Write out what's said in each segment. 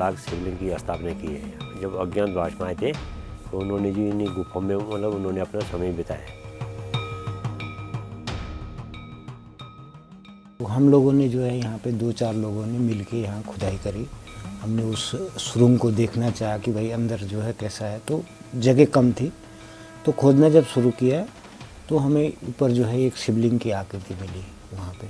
लाख शिवलिंग की स्थापना की है। जब अज्ञातवास में आए थे तो उन्होंने जी इन्हीं गुफाओं में मतलब उन्होंने अपना समय बिताया। तो हम लोगों ने जो है यहाँ पे 2-4 लोगों ने मिलके यहाँ खुदाई करी। हमने उस सुरंग को देखना चाहा कि भाई अंदर जो है कैसा है, तो जगह कम थी। तो खोदना जब शुरू किया तो हमें ऊपर जो है एक शिवलिंग की आकृति मिली वहाँ पे,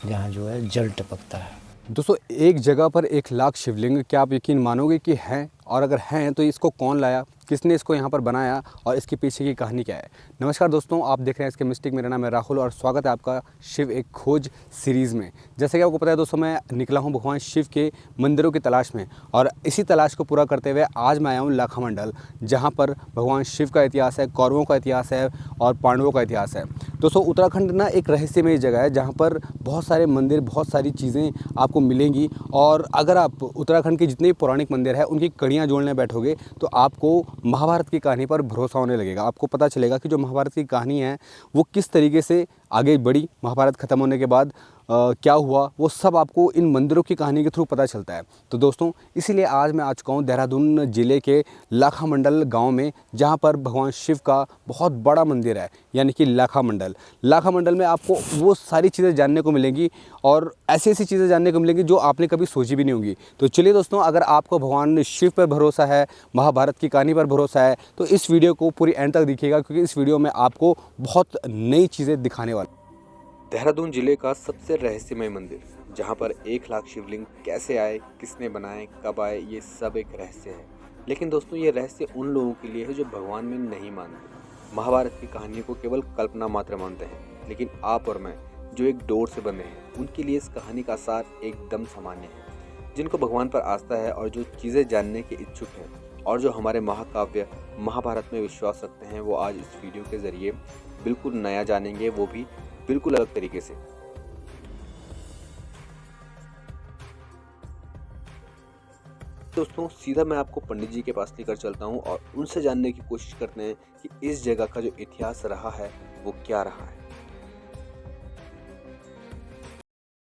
जहाँ जो है जल टपकता है। दोस्तों, एक जगह पर 1 लाख शिवलिंग, क्या आप यकीन मानोगे कि हैं? और अगर हैं तो इसको कौन लाया, किसने इसको यहाँ पर बनाया और इसके पीछे की कहानी क्या है? नमस्कार दोस्तों, आप देख रहे हैं इसके मिस्टिक। मेरा नाम है राहुल और स्वागत है आपका शिव एक खोज सीरीज़ में। जैसे कि आपको पता है दोस्तों, मैं निकला हूँ भगवान शिव के मंदिरों की तलाश में, और इसी तलाश को पूरा करते हुए आज मैं आया हूँ लाखा मंडल, जहाँ पर भगवान शिव का इतिहास है, कौरवों का इतिहास है और पांडवों का इतिहास है। दोस्तों, उत्तराखंड ना एक रहस्यमय जगह है जहाँ पर बहुत सारे मंदिर, बहुत सारी चीज़ें आपको मिलेंगी। और अगर आप उत्तराखंड के जितने पौराणिक मंदिर हैं उनकी कड़ियाँ जोड़ने बैठोगे तो आपको महाभारत की कहानी पर भरोसा होने लगेगा। आपको पता चलेगा कि जो महाभारत की कहानी है वो किस तरीके से आगे बढ़ी, महाभारत ख़त्म होने के बाद क्या हुआ, वो सब आपको इन मंदिरों की कहानी के थ्रू पता चलता है। तो दोस्तों, इसीलिए आज मैं आ चुका हूँ देहरादून ज़िले के लाखा मंडल गाँव में, जहाँ पर भगवान शिव का बहुत बड़ा मंदिर है, यानी कि लाखा मंडल। लाखा मंडल में आपको वो सारी चीज़ें जानने को मिलेंगी और ऐसी ऐसी चीज़ें जानने को मिलेंगी जो आपने कभी सोची भी नहीं होंगी। तो चलिए दोस्तों, अगर आपको भगवान शिव पर भरोसा है, महाभारत की कहानी पर भरोसा है, तो इस वीडियो को पूरी एंड तक देखिएगा, क्योंकि इस वीडियो में आपको बहुत नई चीज़ें दिखाने वाली। देहरादून जिले का सबसे रहस्यमय मंदिर, जहां पर 1 लाख शिवलिंग कैसे आए, किसने बनाए, कब आए, ये सब एक रहस्य है। लेकिन दोस्तों, ये रहस्य उन लोगों के लिए है जो भगवान में नहीं मानते, महाभारत की कहानियों को केवल कल्पना मात्र मानते हैं। लेकिन आप और मैं, जो एक डोर से बंधे हैं, उनके लिए इस कहानी का सार एकदम सामान्य है। जिनको भगवान पर आस्था है और जो चीज़ें जानने के इच्छुक हैं और जो हमारे महाकाव्य महाभारत में विश्वास रखते हैं, वो आज इस वीडियो के ज़रिए बिल्कुल नया जानेंगे, वो भी बिल्कुल अलग तरीके से। दोस्तों, सीधा मैं आपको पंडित जी के पास लेकर चलता हूं और उनसे जानने की कोशिश करते हैं कि इस जगह का जो इतिहास रहा है वो क्या रहा है।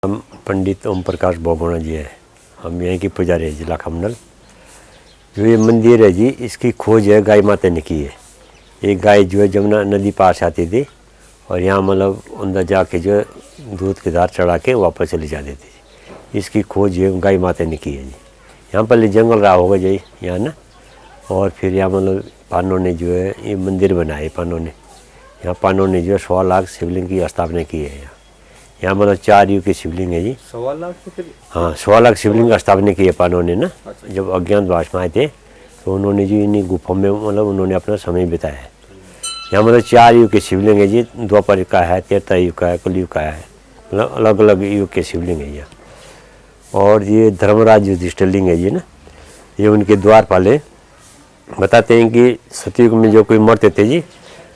हम पंडित ओम प्रकाश बोगोना जी हैं। हम यहाँ की पुजारी है जी लाखा मंडल। जो ये मंदिर है जी, इसकी खोज है गाय माता ने की है। एक गाय जो है जमुना नदी पास आती थी और यहाँ मतलब अंदर जाके जो है दूध की धार चढ़ा के वापस चली जाती थी। इसकी खोज है गाय माता ने की है जी। यहाँ पहले जंगल रहा होगा जी यहाँ ना, और फिर यहाँ मतलब पानों ने जो है ये मंदिर बनाए। पानों ने जो है 100 लाख शिवलिंग की स्थापना की है। यहाँ मतलब 4 युग की शिवलिंग है जी। 1.25 लाख तो फिर, हाँ, 100 लाख शिवलिंग की स्थापना की है पानों ने ना। जब अज्ञातवास में आए थे तो उन्होंने जी इन्हीं गुफाओं में मतलब उन्होंने अपना समय बिताया है। यहाँ मतलब 4 युग के शिवलिंग है जी। द्वापर युग का है, त्रेता युग का है, कलयुग का है, मतलब अलग अलग युग के शिवलिंग है ये। और ये धर्मराज युधिष्ठिर लिंग है जी ना, ये उनके द्वारपाल बताते हैं कि सतयुग में जो कोई मरते थे जी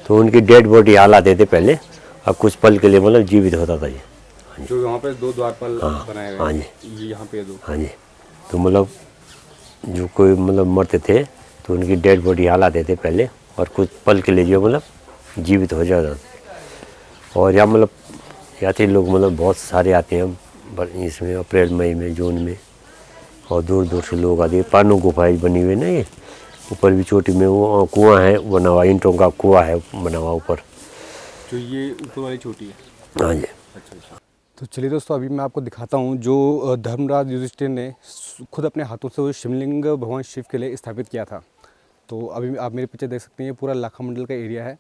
तो उनकी डेड बॉडी हाल आते थे पहले, और कुछ पल के लिए मतलब जीवित होता था जी। जो यहाँ पे 2 द्वारपाल बनाए गए। हाँ जी, ये यहाँ पे 2। हाँ जी। तो मतलब जो कोई मतलब मरते थे तो उनकी डेड बॉडी हाल आते थे पहले, और कुछ पल के लिए जो मतलब जीवित हो जाता था। और यहाँ मतलब यात्री लोग मतलब बहुत सारे आते हैं इसमें, अप्रैल मई में, जून में, और दूर दूर से लोग आते हैं। पानों गुफाएं बनी हुई ना, ये ऊपर भी चोटी में वो कुआं है बना हुआ, ईंटों का कुआं है बना हुआ ऊपर, जो ये ऊपर वाली छोटी है। हाँ जी। अच्छा। तो चलिए दोस्तों, अभी मैं आपको दिखाता हूँ जो धर्मराज युधिष्ठिर ने खुद अपने हाथों से वो शिवलिंग भगवान शिव के लिए स्थापित किया था। तो अभी आप मेरे पीछे देख सकते हैं, ये पूरा लाखा मंडल का एरिया है।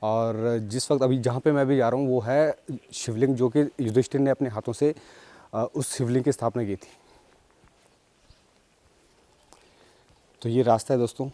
और जिस वक्त अभी जहाँ पे मैं भी जा रहा हूँ वो है शिवलिंग, जो कि युधिष्ठिर ने अपने हाथों से उस शिवलिंग की स्थापना की थी। तो ये रास्ता है दोस्तों,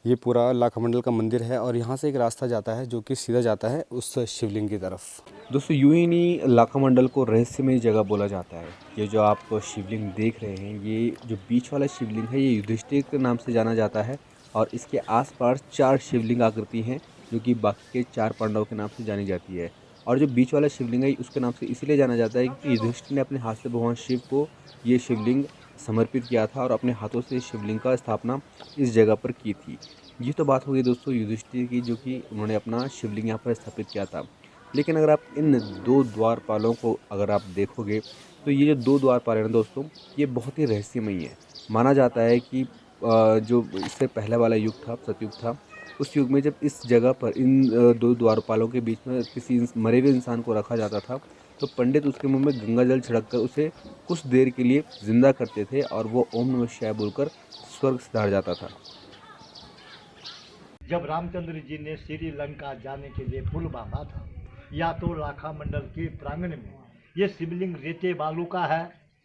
ये पूरा लाखा मंडल का मंदिर है, और यहाँ से एक रास्ता जाता है जो कि सीधा जाता है उस शिवलिंग की तरफ। दोस्तों, यूं ही नहीं, लाखा मंडल को रहस्यमय जगह बोला जाता है। ये जो आप शिवलिंग देख रहे हैं, ये जो बीच वाला शिवलिंग है, ये युधिष्ठिर के नाम से जाना जाता है। और इसके आसपास 4 शिवलिंग आकृति हैं जो कि बाकी के 4 पांडवों के नाम से जानी जाती है। और जो बीच वाला शिवलिंग है उसके नाम से इसलिए जाना जाता है कि युधिष्ठिर ने अपने हाथ से भगवान शिव को ये शिवलिंग समर्पित किया था और अपने हाथों से शिवलिंग का स्थापना इस जगह पर की थी। ये तो बात हो गई दोस्तों युधिष्ठिर की, जो कि उन्होंने अपना शिवलिंग यहाँ पर स्थापित किया था। लेकिन अगर आप इन 2 द्वारपालों को अगर आप देखोगे तो ये जो 2 द्वारपाल है ना दोस्तों, ये बहुत ही रहस्यमयी है। माना जाता है कि जो इससे पहले वाला युग था, सतयुग था, उस युग में जब इस जगह पर इन 2 द्वारपालों के बीच में किसी मरे हुए इंसान को रखा जाता था, तो पंडित उसके मुंह में गंगा जल छिड़ककर उसे कुछ देर के लिए जिंदा करते थे और वो ओम नमः शिवाय बोलकर स्वर्ग सिधार जाता था। जब रामचंद्र जी ने श्रीलंका जाने के लिए पुल बांधा था, या तो लाखा मंडल के प्रांगण में ये शिवलिंग रेते बालू का है।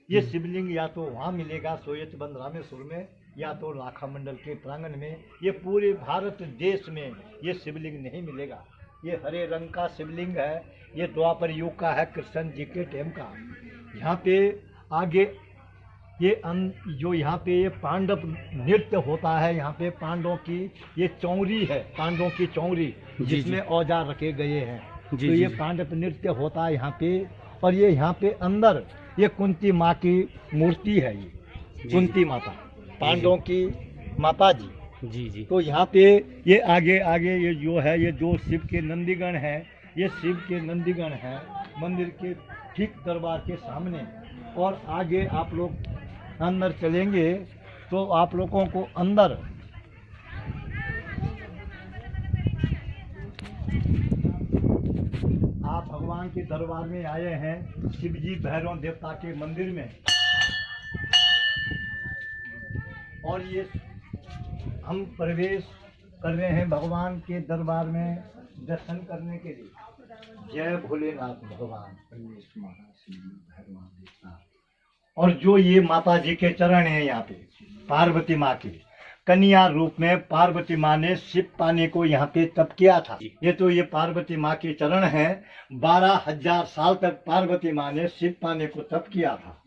ये शिवलिंग या तो वहाँ मिलेगा सोयतबंद रामेश्वर में, या तो लाखा मंडल के प्रांगण में। ये पूरे भारत देश में ये शिवलिंग नहीं मिलेगा। ये हरे रंग का शिवलिंग है। ये द्वापर युग का है, कृष्ण जी के टाइम का। यहाँ पे आगे ये जो यहाँ पे ये पांडव नृत्य होता है, यहाँ पे पांडवों की ये चौरी है, पांडवों की चौरी जिसमें औजार रखे गए हैं। तो ये पांडव नृत्य होता है यहाँ पे। और ये यहाँ पे अंदर ये कुंती माँ की मूर्ति है। ये कुंती माता पांडवों की माता जी। जी। तो यहाँ पे ये आगे आगे ये जो है, ये जो शिव के नंदीगण हैं, ये शिव के नंदीगण हैं मंदिर के ठीक दरबार के सामने। और आगे आप लोग अंदर चलेंगे तो आप लोगों को अंदर आप भगवान के दरबार में आए हैं, शिव जी भैरव देवता के मंदिर में। और ये हम प्रवेश कर रहे हैं भगवान के दरबार में दर्शन करने के लिए। जय भोलेनाथ भगवान परमेश्वर शिव भैरव देवता। और जो ये माता जी के चरण हैं यहाँ पे, पार्वती माँ के कन्या रूप में पार्वती माँ ने शिव पाने को यहाँ पे तप किया था। ये तो ये पार्वती माँ के चरण हैं। 12,000 साल तक पार्वती माँ ने शिव पाने को तप किया था।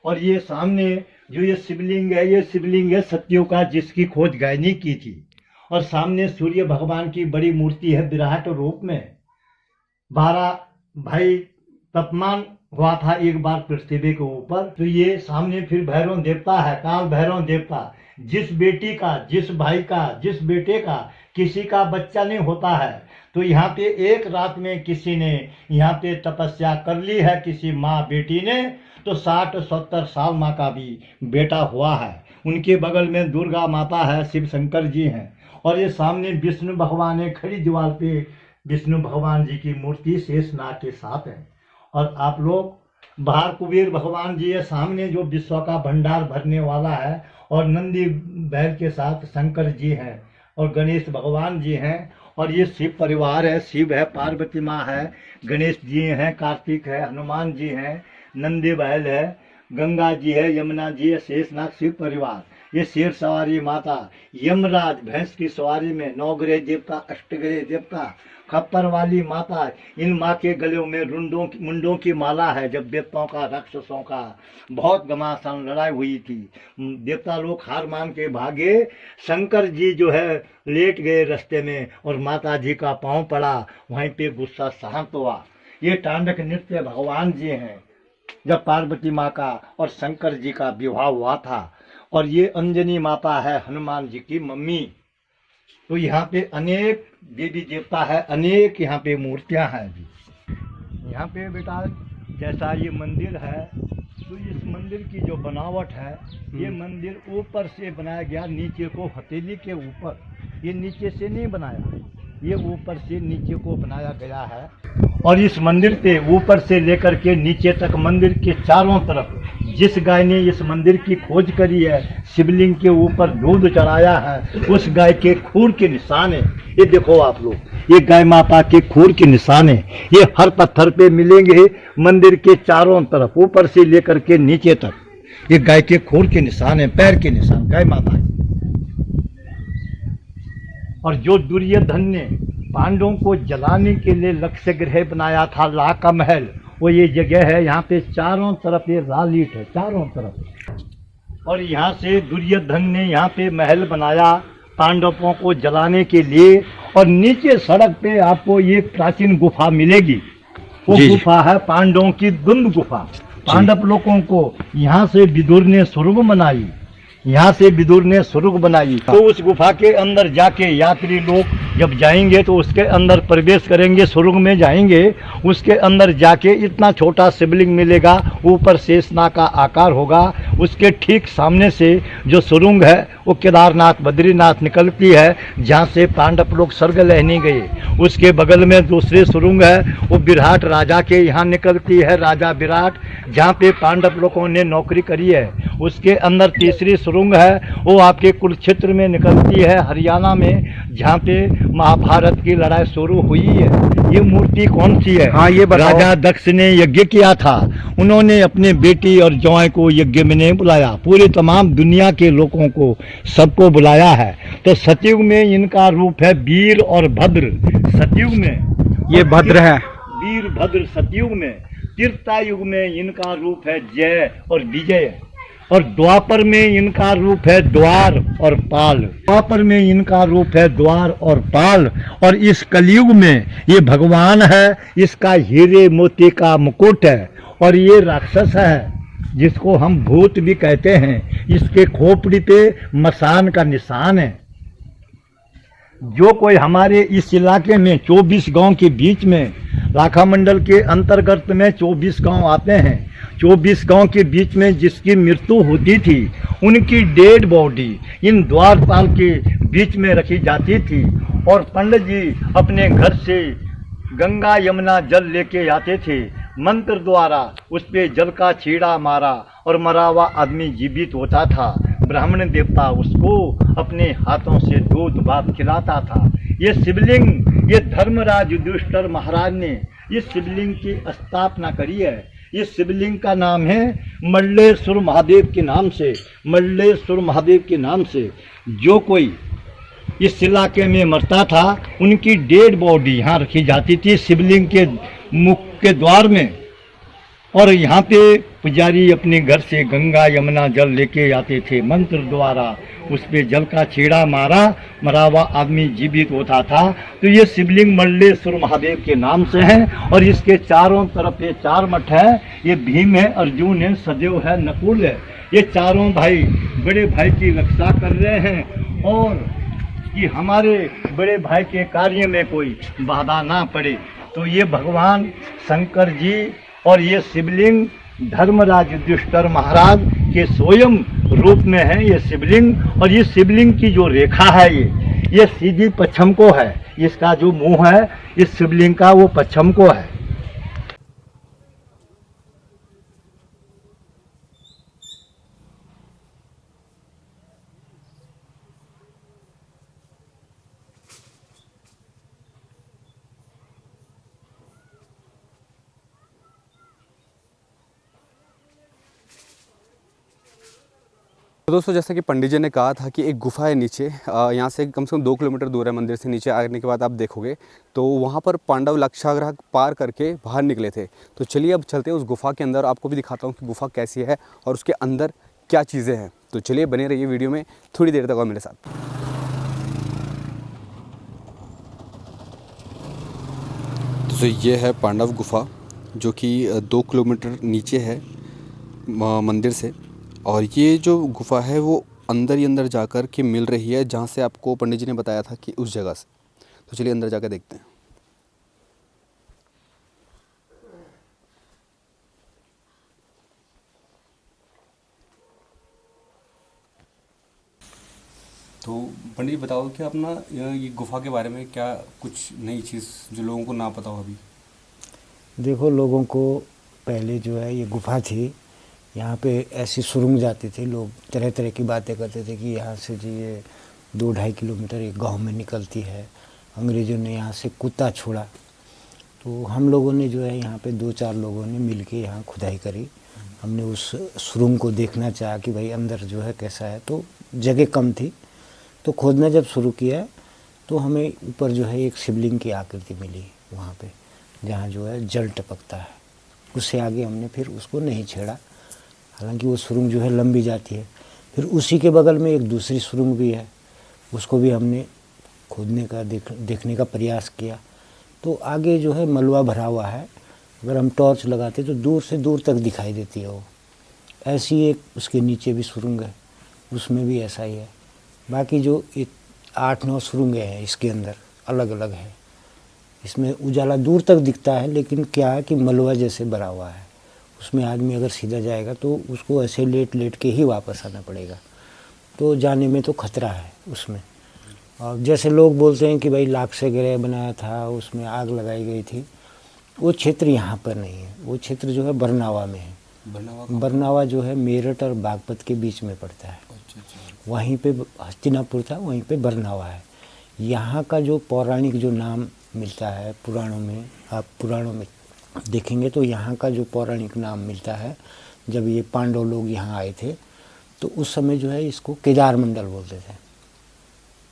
और ये सामने जो ये शिवलिंग है, ये शिवलिंग है सत्यु का, जिसकी खोज गायनी की थी। और सामने सूर्य भगवान की बड़ी मूर्ति है विराट रूप में। 12 भाई तपमान हुआ था एक बार पृथ्वी के ऊपर। तो ये सामने फिर भैरव देवता है, काल भैरव देवता। जिस बेटी का, जिस भाई का, जिस बेटे का किसी का बच्चा नहीं होता है, तो यहाँ पे एक रात में किसी ने यहाँ पे तपस्या कर ली है, किसी माँ बेटी ने, तो 60-70 साल माँ का भी बेटा हुआ है। उनके बगल में दुर्गा माता है, शिव शंकर जी हैं। और ये सामने विष्णु भगवान है, खड़ी दीवार पे विष्णु भगवान जी की मूर्ति शेषनाग के साथ है। और आप लोग बाहर कुबेर भगवान जी है सामने, जो विश्व का भंडार भरने वाला है। और नंदी बैल के साथ शंकर जी हैं और गणेश भगवान जी हैं। और ये शिव परिवार है, शिव है, पार्वती माँ है, गणेश जी हैं, कार्तिक है, हनुमान जी हैं, नंदी बैल है, गंगा जी है, यमुना जी है, शेषनाग शिव परिवार। ये शेर सवारी माता, यमराज भैंस की सवारी में, 9 ग्रह देवता, 8 ग्रह देवता, खप्पर वाली माता। इन माँ के गलों में मुंडों की माला है। जब देवताओं का, राक्षसों का बहुत घमासान लड़ाई हुई थी, देवता लोग हार मान के भागे। शंकर जी जो है लेट गए रास्ते में और माता जी का पांव पड़ा, वहीं पे गुस्सा शांत हुआ। ये तांडव नृत्य भगवान जी हैं। जब पार्वती माँ का और शंकर जी का विवाह हुआ था। और ये अंजनी माता है, हनुमान जी की मम्मी। तो यहाँ पे अनेक देवी देवता है, अनेक यहाँ पे मूर्तियाँ हैं जी। यहाँ पे बेटा जैसा ये मंदिर है, तो इस मंदिर की जो बनावट है, ये मंदिर ऊपर से बनाया गया, नीचे को हथेली के ऊपर। ये नीचे से नहीं बनाया, ये ऊपर से नीचे को बनाया गया है। और इस मंदिर पे ऊपर से लेकर के नीचे तक मंदिर के चारों तरफ जिस गाय ने इस मंदिर की खोज करी है, शिवलिंग के ऊपर दूध चढ़ाया है, उस गाय के खूर के निशान है। ये देखो आप लोग, ये गाय माता के खूर के निशान है। ये हर पत्थर पे मिलेंगे मंदिर के चारों तरफ, ऊपर से लेकर के नीचे तक। ये गाय के खूर के निशान है, पैर के निशान गाय माता के। और जो दुर्योधन ने पांडवों को जलाने के लिए लक्ष्य गृह बनाया था, लाका महल, वो ये जगह है। यहाँ पे चारों तरफ ये लालीट है, चारों तरफ। और यहाँ से दुर्योधन ने यहाँ पे महल बनाया पांडवों को जलाने के लिए। और नीचे सड़क पे आपको ये प्राचीन गुफा मिलेगी। वो गुफा है पांडवों की द्वंद गुफा। पांडव लोगों को यहाँ से विदुर ने स्वर्ग बनाई, यहाँ से विदुर ने स्वर्ग बनाई। तो उस गुफा के अंदर जाके यात्री लोग जब जाएंगे तो उसके अंदर प्रवेश करेंगे, सुरंग में जाएंगे, उसके अंदर जाके इतना छोटा शिवलिंग मिलेगा, ऊपर शेषनाग का आकार होगा। उसके ठीक सामने से जो सुरंग है वो केदारनाथ बद्रीनाथ निकलती है, जहाँ से पांडव लोग स्वर्ग लेने गए। उसके बगल में दूसरी सुरंग है, वो विराट राजा के यहाँ निकलती है, राजा विराट, जहाँ पे पांडव लोगों ने नौकरी करी है। उसके अंदर तीसरी सुरंग है, वो आपके कुरुक्षेत्र में निकलती है, हरियाणा में, जहाँ पे महाभारत की लड़ाई शुरू हुई है। ये मूर्ति कौन सी है? हाँ, ये बताओ। राजा दक्ष ने यज्ञ किया था, उन्होंने अपने बेटी और जवाई को यज्ञ में नहीं बुलाया, पूरे तमाम दुनिया के लोगों को सबको बुलाया है। तो सतयुग में इनका रूप है वीर और भद्र, सतयुग में ये भद्र है। वीर भद्र सतयुग में। त्रेता युग में इनका रूप है जय और विजय, और द्वापर में इनका रूप है द्वार और पाल। द्वापर में इनका रूप है द्वार और पाल, और इस कलयुग में ये भगवान है, इसका हीरे मोती का मुकुट है, और ये राक्षस है जिसको हम भूत भी कहते हैं। इसके खोपड़ी पे मसान का निशान है। जो कोई हमारे इस इलाके में 24 गांव के बीच में, राखा मंडल के अंतर्गत में 24 गांव आते हैं, 24 गांव के बीच में जिसकी मृत्यु होती थी, उनकी डेड बॉडी इन द्वारपाल के बीच में रखी जाती थी, और पंडित जी अपने घर से गंगा यमुना जल लेके आते थे, मंत्र द्वारा उस पे जल का छीड़ा मारा, और मरा हुआ आदमी जीवित होता था। ब्राह्मण देवता उसको अपने हाथों से दूध भात खिलाता था। ये शिवलिंग, ये धर्मराज युधिष्ठिर महाराज ने इस शिवलिंग की स्थापना करी है। इस शिवलिंग का नाम है मल्लेश्वर महादेव के नाम से, मल्लेश्वर महादेव के नाम से। जो कोई इस इलाके में मरता था, उनकी डेड बॉडी यहाँ रखी जाती थी शिवलिंग के मुख के द्वार में, और यहाँ पे पुजारी अपने घर से गंगा यमुना जल लेके आते थे, मंत्र द्वारा उस पे जल का छेड़ा मारा, मरा हुआ आदमी जीवित होता था। तो ये शिवलिंग मल्लेश्वर महादेव के नाम से है, और इसके चारों तरफ ये 4 मठ है। ये भीम है, अर्जुन है, सदेव है, नकुल है। ये चारों भाई बड़े भाई की रक्षा कर रहे हैं, और कि हमारे बड़े भाई के कार्य में कोई बाधा ना पड़े। तो ये भगवान शंकर जी और ये शिवलिंग धर्मराज युधिष्ठिर महाराज के स्वयं रूप में है ये शिवलिंग। और ये शिवलिंग की जो रेखा है ये सीधी पश्चिम को है, इसका जो मुंह है इस शिवलिंग का वो पश्चिम को है। तो दोस्तों, जैसा कि पंडित जी ने कहा था कि एक गुफा है नीचे, यहाँ से कम 2 किलोमीटर दूर है मंदिर से। नीचे आने के बाद आप देखोगे तो वहाँ पर पांडव लक्षागृह पार करके बाहर निकले थे। तो चलिए अब चलते हैं उस गुफा के अंदर, आपको भी दिखाता हूँ कि गुफा कैसी है और उसके अंदर क्या चीज़ें हैं। तो चलिए बने रहिए वीडियो में, थोड़ी देर तक और मेरे साथ। तो ये है पांडव गुफा, जो कि 2 किलोमीटर नीचे है मंदिर से। और ये जो गुफा है वो अंदर ही अंदर जाकर के मिल रही है, जहाँ से आपको पंडित जी ने बताया था कि उस जगह से। तो चलिए अंदर जाकर देखते हैं। तो पंडित जी बताओ कि अपना ये गुफा के बारे में क्या कुछ नई चीज़ जो लोगों को ना पता हो अभी। देखो, लोगों को पहले जो है ये गुफा थी, यहाँ पे ऐसी सुरंग जाती थी, लोग तरह तरह की बातें करते थे कि यहाँ से जी ये 2-2.5 किलोमीटर एक गांव में निकलती है। अंग्रेज़ों ने यहाँ से कुत्ता छोड़ा, तो हम लोगों ने जो है यहाँ पे 2-4 लोगों ने मिल के यहाँ खुदाई करी। हमने उस सुरंग को देखना चाहा कि भाई अंदर जो है कैसा है, तो जगह कम थी, तो खोदना जब शुरू किया तो हमें ऊपर जो है एक शिवलिंग की आकृति मिली वहाँ पे, जहाँ जो है जल टपकता है। उससे आगे हमने फिर उसको नहीं छेड़ा, हालांकि वो सुरंग जो है लंबी जाती है। फिर उसी के बगल में एक दूसरी सुरंग भी है, उसको भी हमने खोदने का देखने का प्रयास किया। तो आगे जो है मलबा भरा हुआ है, अगर हम टॉर्च लगाते तो दूर से दूर तक दिखाई देती है वो। ऐसी एक उसके नीचे भी सुरंग है, उसमें भी ऐसा ही है। बाकी जो 8-9 सुरंगें हैं इसके अंदर अलग अलग है। इसमें उजाला दूर तक दिखता है, लेकिन क्या है कि मलबा जैसे भरा हुआ है, उसमें आदमी अगर सीधा जाएगा तो उसको ऐसे लेट लेट के ही वापस आना पड़ेगा, तो जाने में तो खतरा है उसमें। और जैसे लोग बोलते हैं कि भाई लाक्ष्य ग्रह बनाया था, उसमें आग लगाई गई थी, वो क्षेत्र यहाँ पर नहीं है। वो क्षेत्र जो है बरनावा में है। बरनावा जो है मेरठ और बागपत के बीच में पड़ता है। वहीं पे हस्तिनापुर था, वहीं पे बरनावा है। यहाँ का जो पौराणिक जो नाम मिलता है पुराणों में, आप पुराणों में देखेंगे तो यहाँ का जो पौराणिक नाम मिलता है, जब ये पांडव लोग यहाँ आए थे तो उस समय जो है इसको केदार मंडल बोलते थे।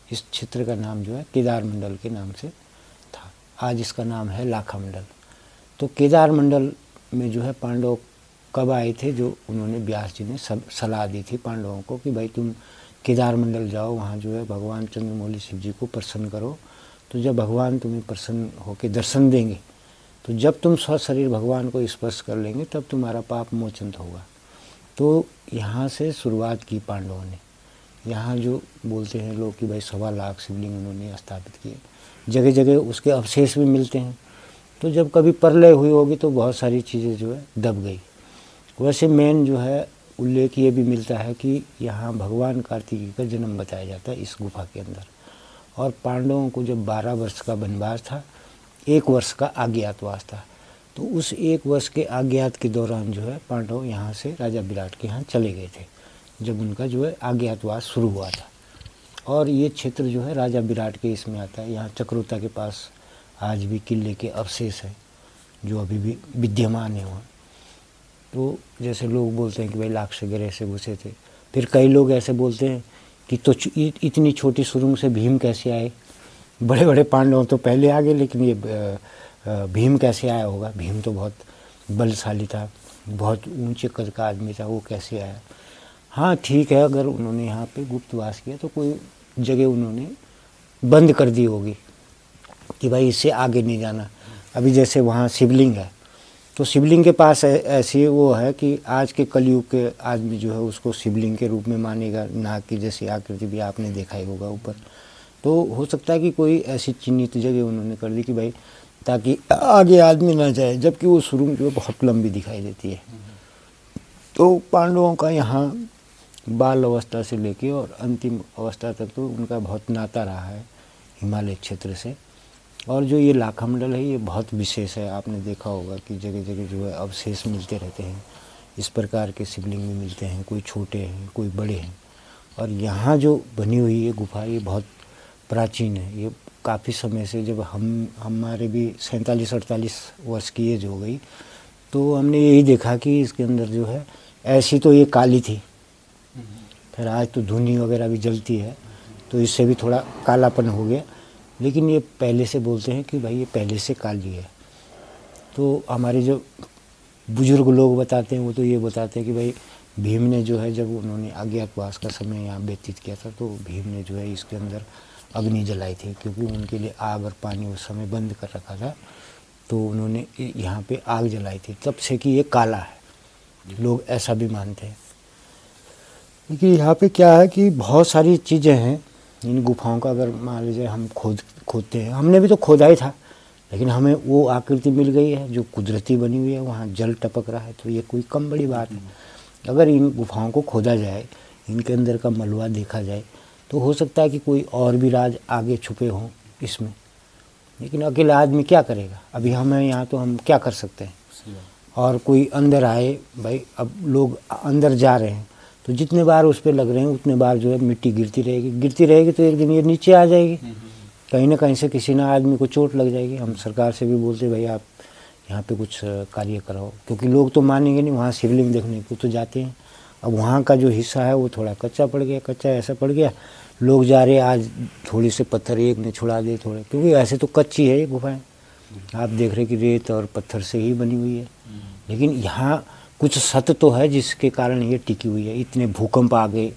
इस क्षेत्र का नाम जो है केदार मंडल के नाम से था। आज इसका नाम है लाखा मंडल। तो केदार मंडल में जो है पांडव कब आए थे, जो उन्होंने व्यास जी ने सलाह दी थी पांडवों को कि भाई तुम केदार मंडल जाओ, वहाँ जो है भगवान चंद्रमौली शिव जी को प्रसन्न करो। तो जब भगवान तुम्हें प्रसन्न होकर दर्शन देंगे, तो जब तुम स्वशरीर भगवान को स्पर्श कर लेंगे तब तुम्हारा पाप मोचन होगा। तो यहाँ से शुरुआत की पांडवों ने। यहाँ जो बोलते हैं लोग कि भाई 1.25 लाख शिवलिंग उन्होंने स्थापित किए, जगह जगह उसके अवशेष भी मिलते हैं। तो जब कभी प्रलय हुई होगी तो बहुत सारी चीज़ें जो है दब गई। वैसे मेन जो है उल्लेख ये भी मिलता है कि यहाँ भगवान कार्तिकेय का जन्म बताया जाता है इस गुफा के अंदर। और पांडवों को जब 12 वर्ष का वनवास था, 1 वर्ष का अज्ञातवास था, तो उस 1 वर्ष के अज्ञात के दौरान जो है पांडव यहाँ से राजा विराट के यहाँ चले गए थे, जब उनका जो है अज्ञातवास शुरू हुआ था। और ये क्षेत्र जो है राजा विराट के इसमें आता है। यहाँ चक्रोता के पास आज भी किले के अवशेष हैं जो अभी भी विद्यमान है वहाँ। तो जैसे लोग बोलते हैं कि भाई लाक्ष्य ग्रह से घुसे थे, फिर कई लोग ऐसे बोलते हैं कि तो इतनी छोटी सुरंग से भीम कैसे आए। बड़े बड़े पांडव तो पहले आ गए, लेकिन ये भीम कैसे आया होगा। भीम तो बहुत बलशाली था, बहुत ऊंचे कद का आदमी था, वो कैसे आया। हाँ ठीक है, अगर उन्होंने यहाँ पे गुप्तवास किया तो कोई जगह उन्होंने बंद कर दी होगी कि भाई इससे आगे नहीं जाना। अभी जैसे वहाँ शिवलिंग है, तो शिवलिंग के पास ऐसी वो है कि आज के कलयुग के आदमी जो है उसको शिवलिंग के रूप में मानेगा, नाग की जैसी आकृति भी आपने देखा ही होगा ऊपर। तो हो सकता है कि कोई ऐसी चिन्हित जगह उन्होंने कर दी कि भाई ताकि आगे आदमी ना जाए, जबकि वो सुरंग जो बहुत लंबी दिखाई देती है। तो पांडवों का यहाँ बाल अवस्था से लेके और अंतिम अवस्था तक तो उनका बहुत नाता रहा है हिमालय क्षेत्र से। और जो ये लाखा मंडल है ये बहुत विशेष है। आपने देखा होगा कि जगह जगह जो है अवशेष मिलते रहते हैं, इस प्रकार के शिवलिंग भी मिलते हैं, कोई छोटे हैं कोई बड़े हैं। और यहाँ जो बनी हुई ये गुफा ये बहुत प्राचीन है। ये काफ़ी समय से, जब हमारे भी 47-48 वर्ष की एज हो गई, तो हमने यही देखा कि इसके अंदर जो है ऐसी तो ये काली थी, फिर आज तो धुनी वगैरह भी जलती है तो इससे भी थोड़ा कालापन हो गया, लेकिन ये पहले से बोलते हैं कि भाई ये पहले से काली है। तो हमारे जो बुजुर्ग लोग बताते हैं वो तो ये बताते हैं कि भाई भीम ने जो है जब उन्होंने अज्ञातवास का समय यहाँ व्यतीत किया था तो भीम ने जो है इसके अंदर अग्नि जलाई थी, क्योंकि उनके लिए आग और पानी उस समय बंद कर रखा था, तो उन्होंने यहाँ पे आग जलाई थी, तब से कि ये काला है। लोग ऐसा भी मानते हैं। लेकिन यहाँ पे क्या है कि बहुत सारी चीज़ें हैं इन गुफाओं का। अगर मान लीजिए हम खोदते हैं, हमने भी तो खोदा ही था, लेकिन हमें वो आकृति मिल गई है जो कुदरती बनी हुई है, वहाँ जल टपक रहा है, तो ये कोई कम बड़ी बात है। अगर इन गुफाओं को खोदा जाए, इनके अंदर का मलबा देखा जाए, तो हो सकता है कि कोई और भी राज आगे छुपे हों इसमें। लेकिन अकेला आदमी क्या करेगा, अभी हमें यहाँ तो हम क्या कर सकते हैं। और कोई अंदर आए, भाई अब लोग अंदर जा रहे हैं तो जितने बार उस पर लग रहे हैं उतने बार जो है मिट्टी गिरती रहेगी तो एक दिन ये नीचे आ जाएगी, कहीं ना कहीं से किसी ना आदमी को चोट लग जाएगी। हम सरकार से भी बोलते भाई आप यहाँ पे कुछ कार्य कराओ, क्योंकि लोग तो मानेंगे नहीं, वहाँ शिवलिंग देखने को तो जाते हैं। अब वहाँ का जो हिस्सा है वो थोड़ा कच्चा पड़ गया, कच्चा ऐसा पड़ गया, लोग जा रहे आज थोड़ी से पत्थर एक ने छुड़ा दे थोड़े, क्योंकि ऐसे तो कच्ची है ये गुफाएँ, आप देख रहे कि रेत और पत्थर से ही बनी हुई है। लेकिन यहाँ कुछ सत्य तो है जिसके कारण ये टिकी हुई है। इतने भूकंप आ गए,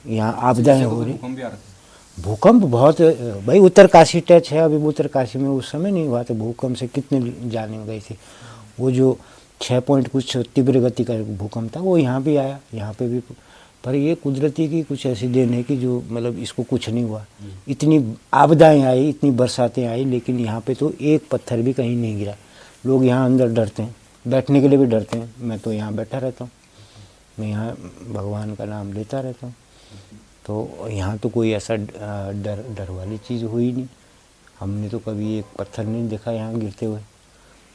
यहाँ आपदाएं हो रही, भूकंप बहुत, भाई उत्तरकाशी टच है, अभी उत्तरकाशी में उस समय नहीं हुआ तो भूकंप से कितने जाने गई थी। वो जो 6 पॉइंट कुछ तीव्र गति का भूकंप था वो यहाँ भी आया, यहाँ पे भी पर ये कुदरती की कुछ ऐसी देन है कि जो मतलब इसको कुछ नहीं हुआ। इतनी आपदाएं आई, इतनी बरसातें आई, लेकिन यहाँ पे तो एक पत्थर भी कहीं नहीं गिरा। लोग यहाँ अंदर डरते हैं, बैठने के लिए भी डरते हैं। मैं तो यहाँ बैठा रहता हूँ, मैं यहाँ भगवान का नाम लेता रहता हूँ। तो यहाँ तो कोई ऐसा डर वाली चीज़ हुई नहीं। हमने तो कभी एक पत्थर नहीं देखा यहाँ गिरते हुए।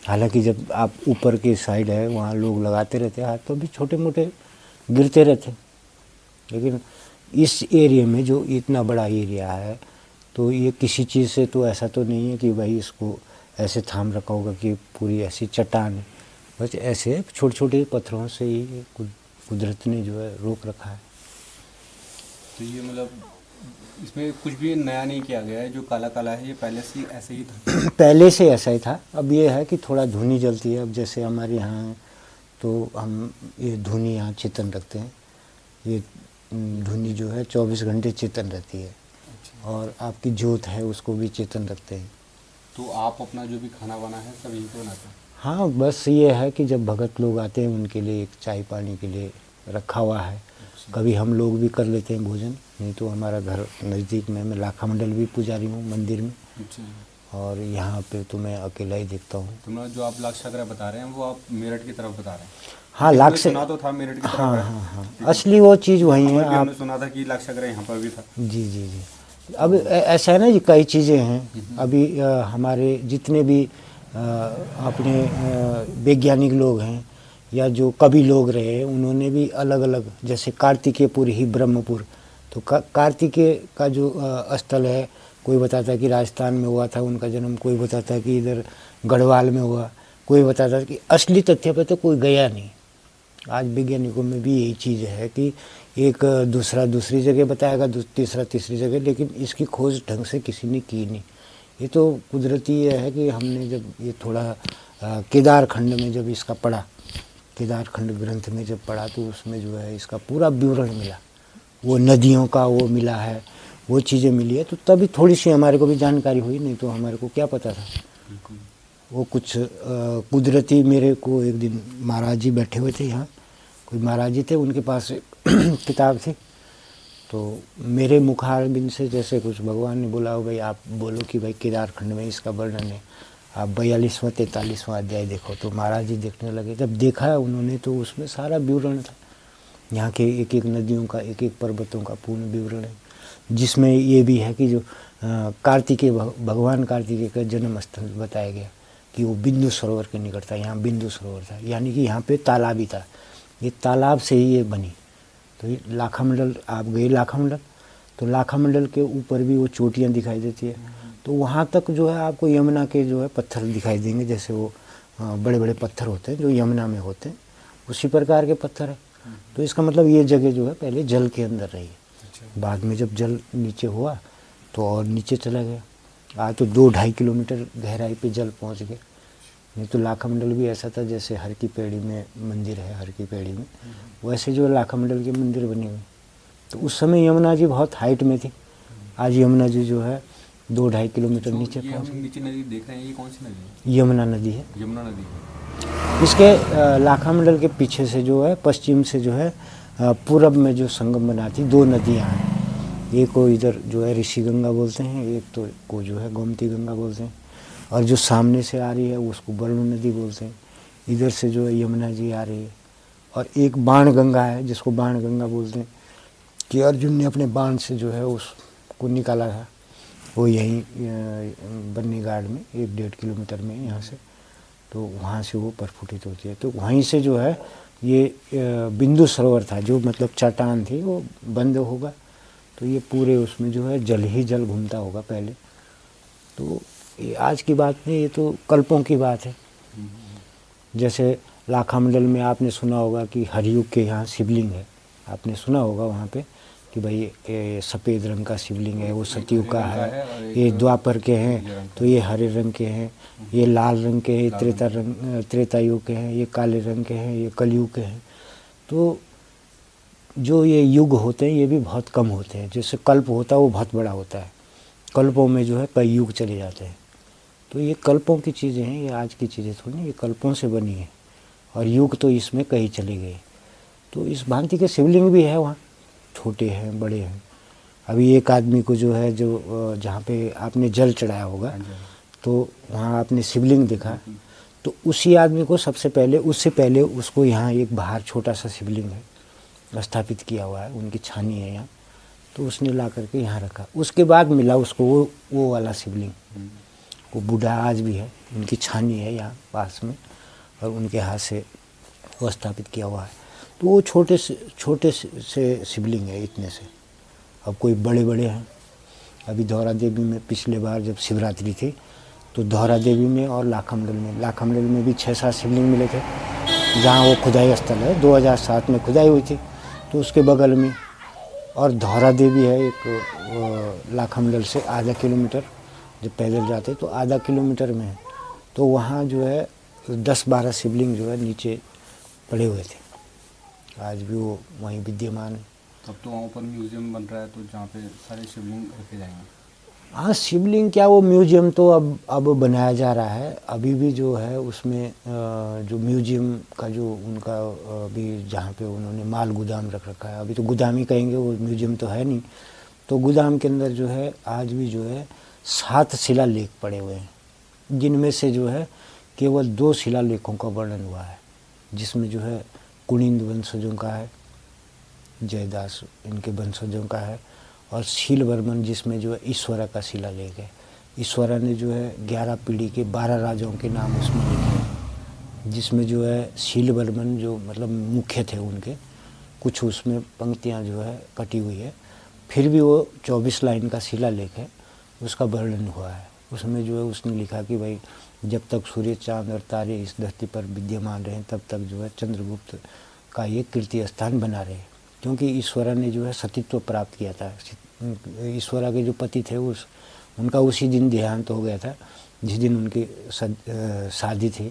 हालांकि जब आप ऊपर के साइड है वहाँ लोग लगाते रहते हैं हाथ, तो भी छोटे मोटे गिरते रहते हैं। लेकिन इस एरिया में जो इतना बड़ा एरिया है, तो ये किसी चीज़ से तो ऐसा तो नहीं है कि भाई इसको ऐसे थाम रखा होगा कि पूरी ऐसी चट्टान है। बस ऐसे छोटे छोटे पत्थरों से ही कुदरत ने जो है रोक रखा है। तो ये मतलब इसमें कुछ भी नया नहीं किया गया है, जो काला काला है ये पहले से ऐसे ही था। पहले से ऐसा ही था। अब ये है कि थोड़ा धुनी जलती है। अब जैसे हमारे यहाँ है तो हम ये धुनी यहाँ चेतन रखते हैं। ये धुनी जो है 24 घंटे चेतन रहती है। और आपकी जोत है उसको भी चेतन रखते हैं। तो आप अपना जो भी खाना वाना है सब यहीं पे बनाते हैं? हाँ, बस ये है कि जब भगत लोग आते हैं उनके लिए एक चाय पानी के लिए रखा हुआ है। कभी हम लोग भी कर लेते हैं भोजन, नहीं तो हमारा घर नज़दीक में, मैं लाखा मंडल भी पुजारी हूँ मंदिर में। और यहाँ पे तो मैं अकेला ही देखता हूँ। तो मतलब जो आप लाक्षागृह बता रहे हैं वो आप मेरठ की तरफ बता रहे हैं? हाँ, लाख से सुना तो था मेरठ की तरफ। हाँ हाँ हाँ, असली वो चीज़ वही है। आपने सुना था कि लाक्षागृह यहाँ पर भी था। जी जी जी। अब ऐसा है ना जी, कई चीज़ें हैं। अभी हमारे जितने भी अपने वैज्ञानिक लोग हैं या जो कवि लोग रहे, उन्होंने भी अलग अलग, जैसे कार्तिकेयपुर ही ब्रह्मपुर, तो कार्तिकेय का जो स्थल है, कोई बताता है कि राजस्थान में हुआ था उनका जन्म, कोई बताता है कि इधर गढ़वाल में हुआ, कोई बताता है कि असली तथ्य पे तो कोई गया नहीं। आज वैज्ञानिकों में भी यही चीज़ है कि एक दूसरा दूसरी जगह बताएगा, तीसरा तीसरी जगह, लेकिन इसकी खोज ढंग से किसी ने की नहीं। ये तो कुदरती ये है कि हमने जब ये थोड़ा केदार खंड में जब इसका पढ़ा, केदार खंड ग्रंथ में जब पढ़ा, तो उसमें जो है इसका पूरा विवरण मिला। वो नदियों का वो मिला है, वो चीज़ें मिली है, तो तभी थोड़ी सी हमारे को भी जानकारी हुई, नहीं तो हमारे को क्या पता था। वो कुछ कुदरती, मेरे को एक दिन महाराज जी बैठे हुए थे यहाँ, कोई महाराज जी थे, उनके पास किताब थी, तो मेरे मुखारबिंद से जैसे कुछ भगवान ने बोला, भाई आप बोलो कि भाई केदार खंड में इसका वर्णन है, आप 42वां 43वां अध्याय देखो। तो महाराज जी देखने लगे। जब देखा उन्होंने तो उसमें सारा विवरण था, यहाँ के एक एक नदियों का, एक एक पर्वतों का पूर्ण विवरण है, जिसमें ये भी है कि जो कार्तिकेय, भगवान कार्तिकेय का जन्म स्थल बताया गया कि वो बिंदु सरोवर के निकट था। यहाँ बिंदु सरोवर था, यानी कि यहाँ पे तालाब ही था। ये तालाब से ही ये बनी। तो ये लाखा मंडल, आप गए लाखा मंडल, तो लाखा मंडल के ऊपर भी वो चोटियाँ दिखाई देती है। तो वहाँ तक जो है आपको यमुना के जो है पत्थर दिखाई देंगे, जैसे वो बड़े बड़े पत्थर होते हैं जो यमुना में होते हैं, उसी प्रकार के पत्थर है। तो इसका मतलब ये जगह जो है पहले जल के अंदर रही है। बाद में जब जल नीचे हुआ तो और नीचे चला गया। आज तो 2-2.5 किलोमीटर गहराई पे जल पहुंच गए। नहीं तो लाखा मंडल भी ऐसा था जैसे हर की पेड़ी में मंदिर है, हर की पेड़ी में, वैसे जो लाखा मंडल के मंदिर बने हुए। तो उस समय यमुना जी बहुत हाइट में थी। आज यमुना जी जो है 2-2.5 किलोमीटर नीचे पहुँच गई। नीचे नदी देख रहे हैं, ये कौन सी नदी है? यमुना नदी है। यमुना नदी। इसके लाखा मंडल के पीछे से जो है, पश्चिम से जो है पूरब में जो संगम बनाती 2 नदियाँ हैं। एक को इधर जो है ऋषि गंगा बोलते हैं, एक तो को जो है गोमती गंगा बोलते हैं, और जो सामने से आ रही है उसको वरुण नदी बोलते हैं। इधर से जो है यमुना जी आ रही है। और एक बाण गंगा है जिसको बाण गंगा बोलते हैं, कि अर्जुन ने अपने बाण से जो है उसको निकाला था। वो यहीं बन्नी घाट में 1-1.5 किलोमीटर में यहाँ से, तो वहाँ से वो प्रस्फुटित होती है। तो वहीं से जो है ये बिंदु सरोवर था, जो मतलब चट्टान थी वो बंद होगा, तो ये पूरे उसमें जो है जल ही जल घूमता होगा पहले। तो ये आज की बात नहीं, ये तो कल्पों की बात है। जैसे लाखा मंडल में आपने सुना होगा कि हरयुग के यहाँ शिवलिंग है, आपने सुना होगा वहाँ पे कि भाई ये सफ़ेद रंग का शिवलिंग है, वो सतयुग का है, ये द्वापर के हैं, तो ये हरे रंग के हैं, ये लाल रंग के हैं, त्रेता युग के हैं, ये काले रंग के हैं, ये कलयुग के हैं। तो जो ये युग होते हैं ये भी बहुत कम होते हैं। जैसे कल्प होता है वो बहुत बड़ा होता है, कल्पों में जो है कई युग चले जाते हैं। तो ये कल्पों की चीज़ें हैं, ये आज की चीज़ें थोड़ी नहीं, ये कल्पों से बनी है, और युग तो इसमें कई चले गए। तो इस भांति के शिवलिंग भी है वहाँ छोटे हैं, बड़े हैं। अभी एक आदमी को जो है, जो जहाँ पे आपने जल चढ़ाया होगा, तो वहाँ आपने शिवलिंग देखा, तो उसी आदमी को सबसे पहले, उससे पहले उसको यहाँ एक बाहर छोटा सा शिवलिंग है स्थापित किया हुआ है, उनकी छानी है यहाँ, तो उसने ला करके यहाँ रखा। उसके बाद मिला उसको वो वाला शिवलिंग, वो बूढ़ा आज भी है, उनकी छानी है यहाँ पास में, और उनके हाथ से वो स्थापित किया हुआ है। तो वो छोटे से शिवलिंग है इतने से। अब कोई बड़े बड़े हैं। अभी धौरा देवी में पिछले बार जब शिवरात्रि थी, तो धौरा देवी में और लाखमडल में भी 6-7 शिवलिंग मिले थे, जहाँ वो खुदाई स्थल है। 2007 में खुदाई हुई थी, तो उसके बगल में। और धौरा देवी है एक, लाखमडल से आधा किलोमीटर, जब पैदल जाते तो आधा किलोमीटर में है। तो वहाँ जो है 10-12 शिवलिंग जो है नीचे पड़े हुए थे, आज भी वो वहीं विद्यमान है। तब तो वहाँ पर म्यूजियम बन रहा है, तो जहाँ पे सारे शिवलिंग रखे जाएंगे। हाँ, शिवलिंग क्या, वो म्यूजियम तो अब बनाया जा रहा है। अभी भी जो है उसमें जो म्यूजियम का जो उनका अभी जहाँ पे उन्होंने माल गोदाम रख रखा है, अभी तो गोदाम ही कहेंगे, वो म्यूजियम तो है नहीं। तो गोदाम के अंदर जो है आज भी जो है 7 शिलालेख पड़े हुए हैं, जिनमें से जो है केवल 2 शिलालेखों का वर्णन हुआ है, जिसमें जो है कुनिंद वंशजों का है, जयदास इनके वंशजों का है, और शीलवर्मन जिसमें जो है ईश्वरा का शिलालेख है। ईश्वरा ने जो है 11 पीढ़ी के 12 राजाओं के नाम उसमें लिखे हैं, जिसमें जो है शीलवर्मन जो मतलब मुख्य थे उनके, कुछ उसमें पंक्तियां जो है कटी हुई है। फिर भी वो 24 लाइन का शिलालेख है, उसका वर्णन हुआ है। उसमें जो है उसने लिखा कि भाई जब तक सूर्य, चाँद और तारे इस धरती पर विद्यमान रहें, तब तक जो है चंद्रगुप्त का ये कीर्ति स्थान बना रहे, क्योंकि ईश्वरा ने जो है सतीत्व प्राप्त किया था। ईश्वरा के जो पति थे उनका उसी दिन देहांत हो गया था, जिस दिन उनकी शादी थी।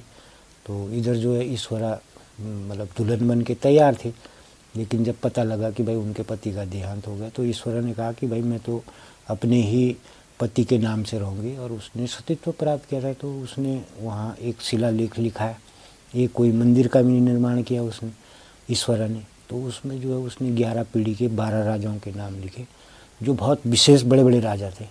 तो इधर जो है ईश्वरा मतलब दुल्हन बन के तैयार थी, लेकिन जब पता लगा कि भाई उनके पति का देहांत हो गया, तो ईश्वरा ने कहा कि भाई मैं तो अपने ही पति के नाम से रहूँगी, और उसने सतीत्व प्राप्त किया था। तो उसने वहाँ एक शिलालेख लिखा है, एक कोई मंदिर का भी निर्माण किया उसने, ईश्वरा ने। तो उसमें जो है उसने 11 पीढ़ी के 12 राजाओं के नाम लिखे, जो बहुत विशेष बड़े बड़े राजा थे।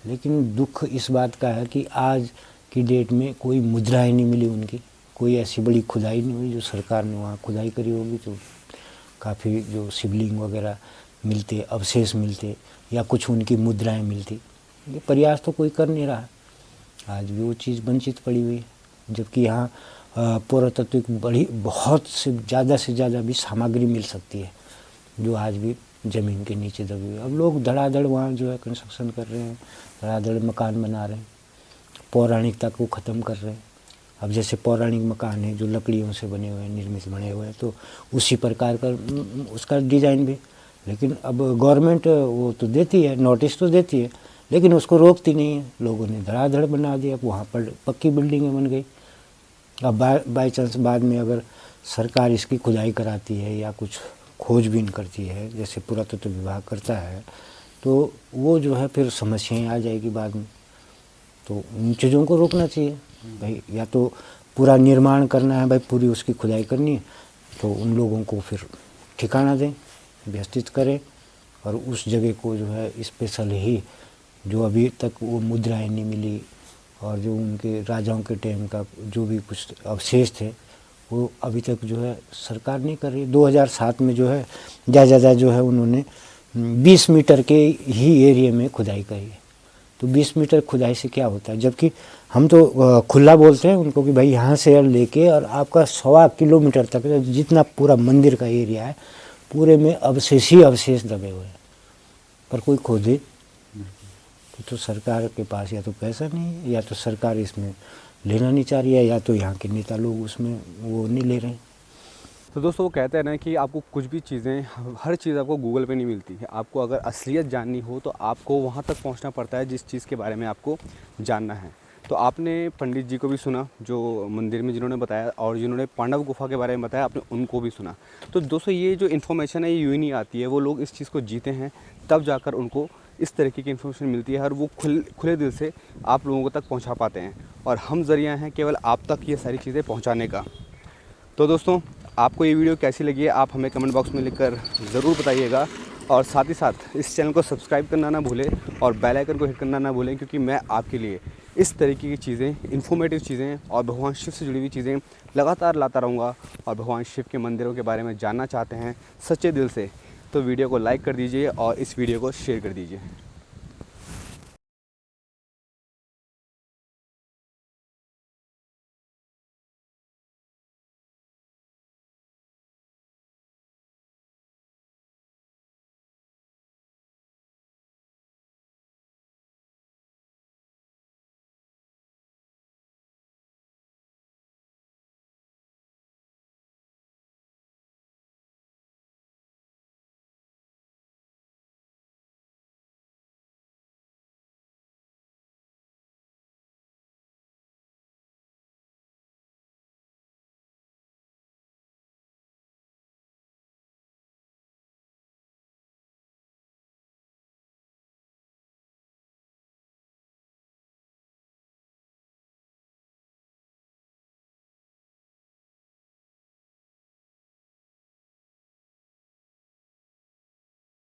लेकिन दुख इस बात का है कि आज की डेट में कोई मुद्राएं नहीं मिली उनकी, कोई ऐसी बड़ी खुदाई नहीं हुई। जो सरकार ने वहाँ खुदाई करी होगी तो काफ़ी जो शिवलिंग वगैरह मिलते, अवशेष मिलते, या कुछ उनकी मुद्राएं मिलती। ये प्रयास तो कोई कर नहीं रहा, आज भी वो चीज़ वंचित पड़ी हुई है। जबकि यहाँ पुरातत्विक बड़ी बहुत से ज़्यादा भी सामग्री मिल सकती है, जो आज भी ज़मीन के नीचे दबी हुई है। अब लोग धड़ाधड़ वहाँ जो है कंस्ट्रक्शन कर रहे हैं, धड़ाधड़ मकान बना रहे हैं, पौराणिकता को ख़त्म कर रहे हैं। अब जैसे पौराणिक मकान है जो लकड़ियों से बने हुए हैं, निर्मित बने हुए हैं, तो उसी प्रकार का उसका डिज़ाइन भी। लेकिन अब गवर्नमेंट वो तो देती है, नोटिस तो देती है, लेकिन उसको रोकती नहीं है। लोगों ने धड़ाधड़ बना दिया, वहाँ पर पक्की बिल्डिंगें बन गई। अब बाई चांस बाद में अगर सरकार इसकी खुदाई कराती है या कुछ खोजबीन करती है, जैसे पुरातत्व विभाग करता है, तो वो जो है फिर समस्याएं आ जाएगी बाद में। तो उन चीज़ों को रोकना चाहिए भाई, या तो पूरा निर्माण करना है भाई, पूरी उसकी खुदाई करनी है, तो उन लोगों को फिर ठिकाना दें, व्यवस्थित करें, और उस जगह को जो है स्पेशल ही, जो अभी तक वो मुद्राएं नहीं मिली और जो उनके राजाओं के टाइम का जो भी कुछ अवशेष थे, वो अभी तक जो है सरकार नहीं कर रही। 2007 में जो है ज़्यादा जो है उन्होंने 20 मीटर के ही एरिया में खुदाई करी है। तो 20 मीटर खुदाई से क्या होता है, जबकि हम तो खुला बोलते हैं उनको कि भाई यहाँ से लेके और आपका 1.25 किलोमीटर तक जितना पूरा मंदिर का एरिया है, पूरे में अवशेष ही अवशेष दबे हुए हैं, पर कोई खोदे तो सरकार के पास या तो पैसा नहीं है, या तो सरकार इसमें लेना नहीं चाह रही है, या तो यहाँ के नेता लोग उसमें वो नहीं ले रहे हैं। तो दोस्तों वो कहते हैं ना कि आपको कुछ भी चीज़ें, हर चीज़ आपको गूगल पे नहीं मिलती है। आपको अगर असलियत जाननी हो तो आपको वहाँ तक पहुँचना पड़ता है जिस चीज़ के बारे में आपको जानना है। तो आपने पंडित जी को भी सुना जो मंदिर में जिन्होंने बताया, और जिन्होंने पांडव गुफा के बारे में बताया आपने उनको भी सुना। तो दोस्तों ये जो इन्फॉर्मेशन है ये यूँ ही नहीं आती है, वो लोग इस चीज़ को जीते हैं तब जाकर उनको इस तरीके की इन्फॉर्मेशन मिलती है, और वो खुले दिल से आप लोगों तक पहुँचा पाते हैं, और हम ज़रिया हैं केवल आप तक ये सारी चीज़ें पहुँचाने का। तो दोस्तों आपको ये वीडियो कैसी लगी है आप हमें कमेंट बॉक्स में लिखकर ज़रूर बताइएगा, और साथ ही साथ इस चैनल को सब्सक्राइब करना ना भूलें और बेल आइकन को हिट करना ना भूलें, क्योंकि मैं आपके लिए इस तरीके की चीज़ें, इन्फॉर्मेटिव चीज़ें और भगवान शिव से जुड़ी हुई चीज़ें लगातार लाता रहूँगा। और भगवान शिव के मंदिरों के बारे में जानना चाहते हैं सच्चे दिल से, तो वीडियो को लाइक कर दीजिए और इस वीडियो को शेयर कर दीजिए।